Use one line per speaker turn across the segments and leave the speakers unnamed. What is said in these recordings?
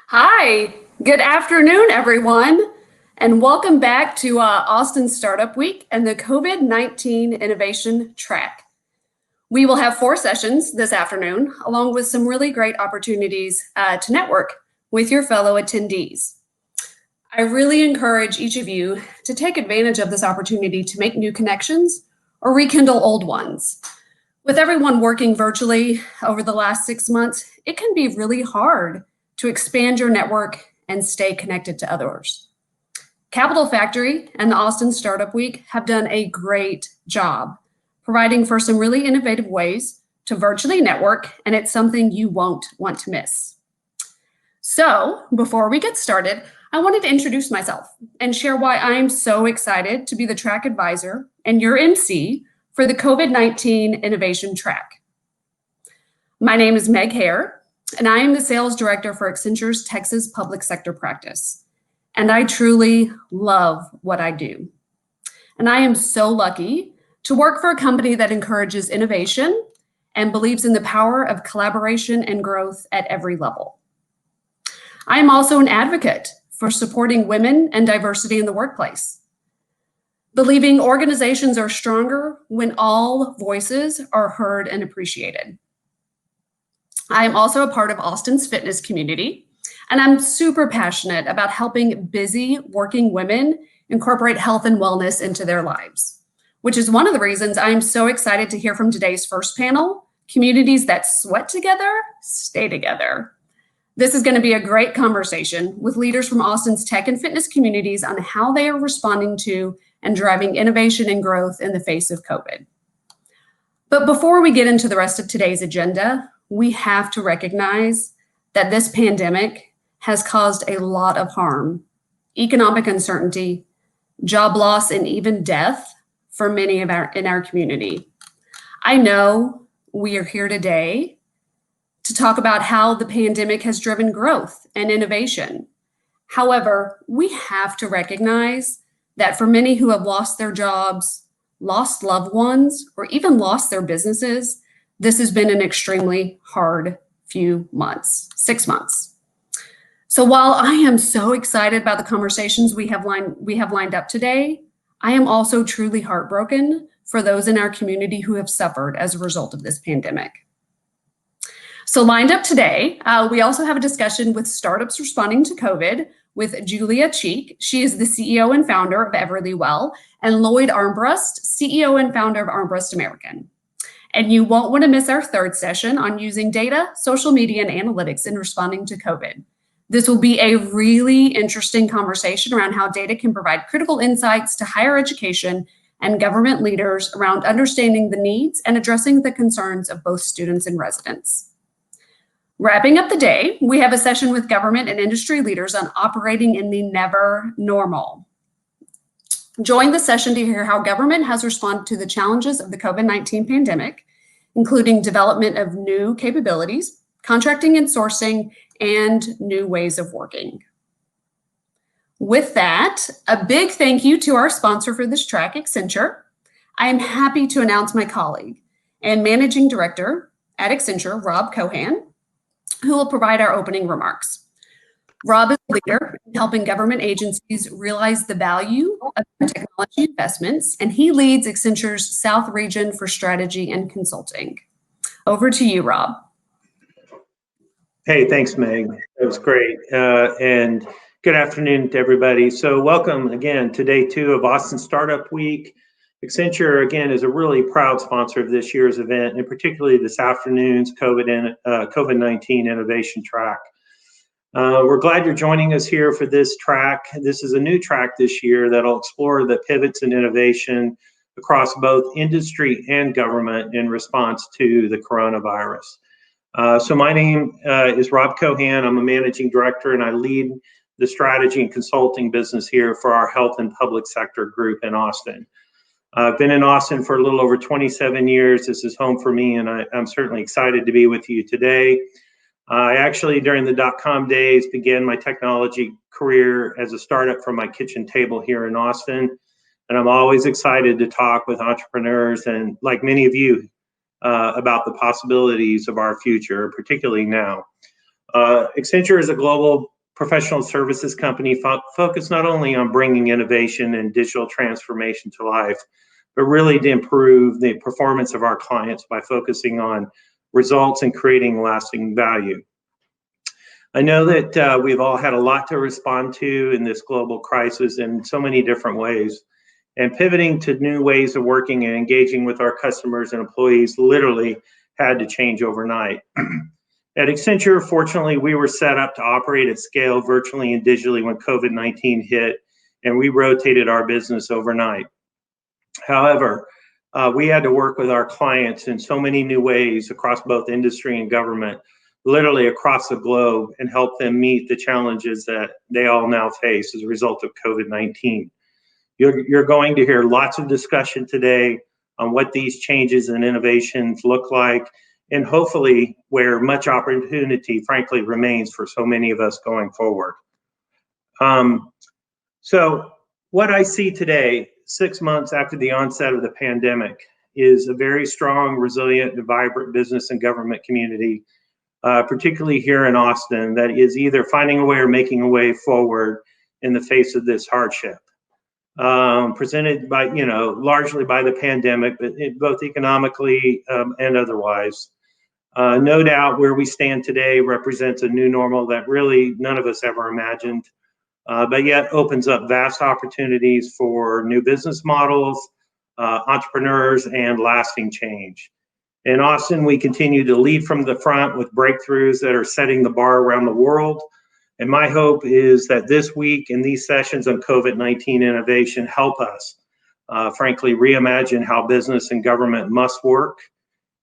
Hi, good afternoon, everyone, and welcome back to Austin Startup Week and the COVID-19 Innovation Track. We will have 4 sessions this afternoon, along with some really great opportunities to network with your fellow attendees. I really encourage each of you to take advantage of this opportunity to make new connections or rekindle old ones. With everyone working virtually over the last 6 months, it can be really hard to expand your network and stay connected to others. Capital Factory and the Austin Startup Week have done a great job providing for some really innovative ways to virtually network, and it's something you won't want to miss. So before we get started, I wanted to introduce myself and share why I'm so excited to be the track advisor and your MC for the COVID-19 Innovation Track. My name is Meg Hare, and I am the sales director for Accenture's Texas Public Sector Practice. And I truly love what I do. And I am so lucky to work for a company that encourages innovation and believes in the power of collaboration and growth at every level. I am also an advocate for supporting women and diversity in the workplace, believing organizations are stronger when all voices are heard and appreciated. I am also a part of Austin's fitness community, and I'm super passionate about helping busy working women incorporate health and wellness into their lives, which is one of the reasons I'm so excited to hear from today's first panel, Communities That Sweat Together, Stay Together. This is going to be a great conversation with leaders from Austin's tech and fitness communities on how they are responding to and driving innovation and growth in the face of COVID. But before we get into the rest of today's agenda, we have to recognize that this pandemic has caused a lot of harm, economic uncertainty, job loss, and even death for many in our community. I know we are here today to talk about how the pandemic has driven growth and innovation. However, we have to recognize that for many who have lost their jobs, lost loved ones, or even lost their businesses, this has been an extremely hard few months, 6 months. So while I am so excited about the conversations we have lined up today, I am also truly heartbroken for those in our community who have suffered as a result of this pandemic. So lined up today, we also have a discussion with Startups Responding to COVID with Julia Cheek. She is the CEO and founder of Everlywell, and Lloyd Armbrust, CEO and founder of Armbrust American. And you won't want to miss our third session on using data, social media, and analytics in responding to COVID. This will be a really interesting conversation around how data can provide critical insights to higher education and government leaders around understanding the needs and addressing the concerns of both students and residents. Wrapping up the day, we have a session with government and industry leaders on operating in the never normal. Join the session to hear how government has responded to the challenges of the COVID-19 pandemic, including development of new capabilities, contracting and sourcing, and new ways of working. With that, a big thank you to our sponsor for this track, Accenture. I am happy to announce my colleague and managing director at Accenture, Rob Cohan, who will provide our opening remarks. Rob is a leader in helping government agencies realize the value of their technology investments, and he leads Accenture's South Region for Strategy and Consulting. Over to you, Rob.
Hey, thanks, Meg. That was great. And good afternoon to everybody. So welcome again to day 2 of Austin Startup Week. Accenture, again, is a really proud sponsor of this year's event, and particularly this afternoon's COVID-19 Innovation Track. We're glad you're joining us here for this track. This is a new track this year that'll explore the pivots in innovation across both industry and government in response to the coronavirus. So my name is Rob Cohan. I'm a managing director, and I lead the strategy and consulting business here for our health and public sector group in Austin. I've been in Austin for a little over 27 years. This is home for me, and I'm certainly excited to be with you today. I actually, during the dot-com days, began my technology career as a startup from my kitchen table here in Austin. And I'm always excited to talk with entrepreneurs and, like many of you, about the possibilities of our future, particularly now. Accenture is a global professional services company focused not only on bringing innovation and digital transformation to life, but really to improve the performance of our clients by focusing on results and creating lasting value. I know that we've all had a lot to respond to in this global crisis in so many different ways, and pivoting to new ways of working and engaging with our customers and employees literally had to change overnight. At Accenture, fortunately, we were set up to operate at scale virtually and digitally when COVID-19 hit, and we rotated our business overnight. However, we had to work with our clients in so many new ways across both industry and government, literally across the globe, and help them meet the challenges that they all now face as a result of COVID-19. You're going to hear lots of discussion today on what these changes and innovations look like, and hopefully where much opportunity, frankly, remains for so many of us going forward. So what I see today, 6 months after the onset of the pandemic, is a very strong, resilient, and vibrant business and government community, particularly here in Austin, that is either finding a way or making a way forward in the face of this hardship. Presented by, largely by the pandemic, but both economically and otherwise. No doubt where we stand today represents a new normal that really none of us ever imagined, but yet opens up vast opportunities for new business models, entrepreneurs, and lasting change. In Austin, we continue to lead from the front with breakthroughs that are setting the bar around the world. And my hope is that this week and these sessions on COVID-19 innovation help us, frankly, reimagine how business and government must work,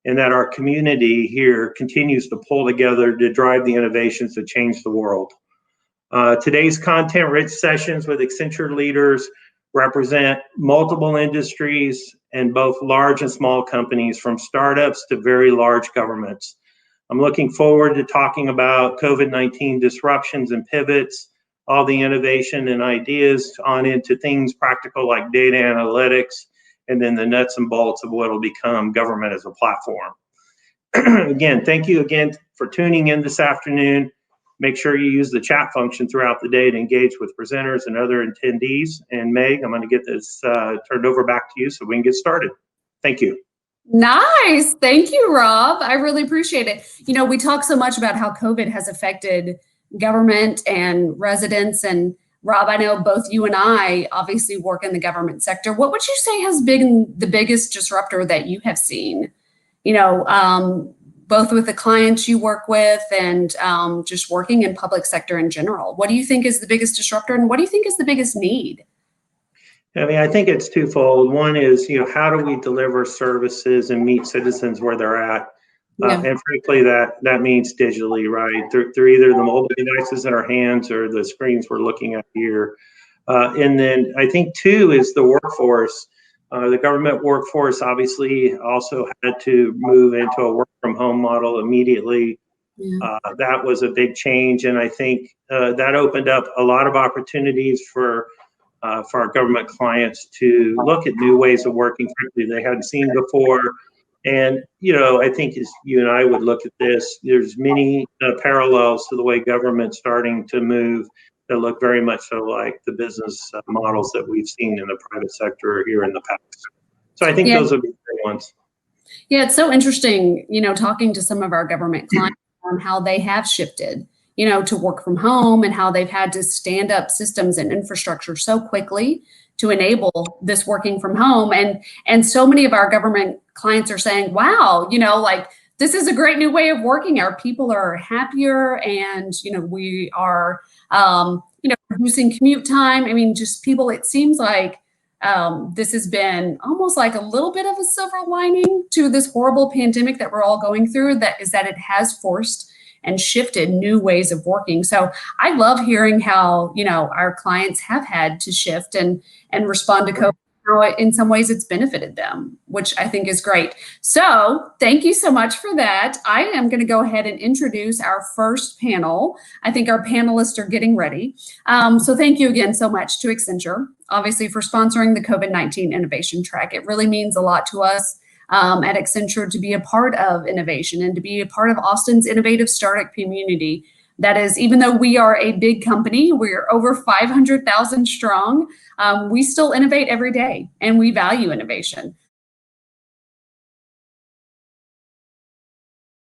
and that our community here continues to pull together to drive the innovations that change the world. Today's content-rich sessions with Accenture leaders represent multiple industries and both large and small companies, from startups to very large governments. I'm looking forward to talking about COVID-19 disruptions and pivots, all the innovation and ideas on into things practical like data analytics, and then the nuts and bolts of what will become government as a platform. Again, thank you again for tuning in this afternoon. Make sure you use the chat function throughout the day to engage with presenters and other attendees. And Meg, I'm going to get this turned over back to you so we can get started. Thank you.
Nice. Thank you, Rob. I really appreciate it. We talk so much about how COVID has affected government and residents. And Rob, I know both you and I obviously work in the government sector. What would you say has been the biggest disruptor that you have seen, both with the clients you work with and just working in public sector in general? What do you think is the biggest disruptor, and what do you think is the biggest need?
I think it's twofold. One is, how do we deliver services and meet citizens where they're at? And frankly, that means digitally, right? Through either the mobile devices in our hands or the screens we're looking at here. And then I think two is the workforce. The government workforce obviously also had to move into a work from home model immediately. That was a big change. And I think that opened up a lot of opportunities for our government clients to look at new ways of working, frankly, they hadn't seen before. And, I think as you and I would look at this, there's many parallels to the way government's starting to move that look very much so like the business models that we've seen in the private sector here in the past. So I think those are the big ones.
Yeah, it's so interesting, talking to some of our government clients on how they have shifted, to work from home, and how they've had to stand up systems and infrastructure so quickly to enable this working from home. And so many of our government clients are saying, wow, this is a great new way of working. Our people are happier, and, we are, reducing commute time. Just people, it seems like this has been almost like a little bit of a silver lining to this horrible pandemic that we're all going through, that it has forced and shifted new ways of working. So I love hearing how, our clients have had to shift and respond to COVID. How in some ways it's benefited them, which I think is great. So thank you so much for that. I am going to go ahead and introduce our first panel. I think our panelists are getting ready. So thank you again so much to Accenture, obviously, for sponsoring the COVID-19 Innovation Track. It really means a lot to us at Accenture to be a part of innovation and to be a part of Austin's innovative startup community, That is, even though we are a big company, we're over 500,000 strong, we still innovate every day and we value innovation.